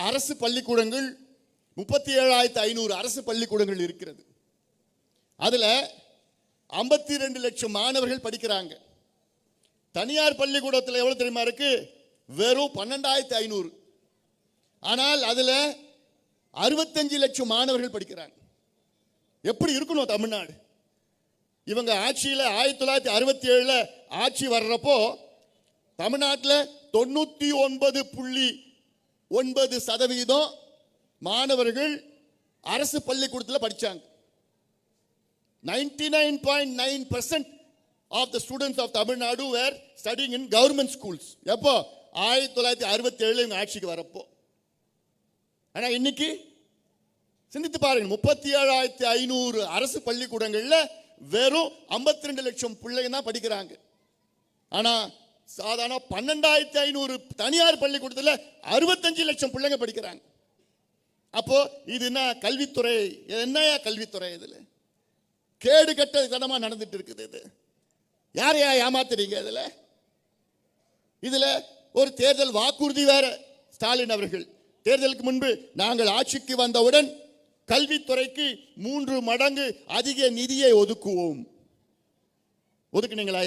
அரசு பள்ளிக்கூடங்கள் 37,500 அரசு பள்ளிக்கூடங்கள் இருக்கிறது. அதுல 52 லட்சம் மாணவர்கள் படிக்கிறாங்க. தனியார் பள்ளிக்கூடத்தில் எவ்வளவு தெரியுமா இருக்கு? வெறும் 12,500. ஆனால் அதுல 65 லட்சம் மாணவர்கள் படிக்கிறாங்க. எப்படி இருக்கணும் தமிழ்நாடு? இவங்க ஆட்சியில் 1967 ஆட்சி வர்றப்போ தமிழ்நாட்டில் 99.9% மாணவர்கள் அரசு பள்ளிக்கூடத்தில் படிச்சாங்க. 99.9% of the students of Tamil Nadu were studying in government schools. எப்போ? 1967 இவங்க ஆட்சிக்கு வரப்போ. ஆனா இன்னைக்கு சிந்தித்து பாருங்க, 37,500 அரசு பள்ளிக்கூடங்கள்ல வெறும் 52 லட்சம் பிள்ளைங்க தான் படிக்கிறாங்க. ஆனா சாதாரண 12,500 தனியார் பள்ளிக்கூடத்தில் 65 லட்சம் பிள்ளைங்க படிக்கிறாங்க. அப்போ இது என்ன கல்வித்துறை? என்னையா கல்வித்துறை? இதுல கேடு கட்ட தனமா நடந்துட்டு இருக்குது. இது யாரையா ஏமாத்துறீங்க? இதுல ஒரு தேர்தல் வாக்குறுதி வேற. ஸ்டாலின் அவர்கள் தேர்தலுக்கு முன்பு நாங்கள் ஆட்சிக்கு வந்தவுடன் கல்வித்துறைக்கு 3 மடங்கு அதிக நிதியை ஒதுக்குவோம். ஒதுக்குனீங்களா?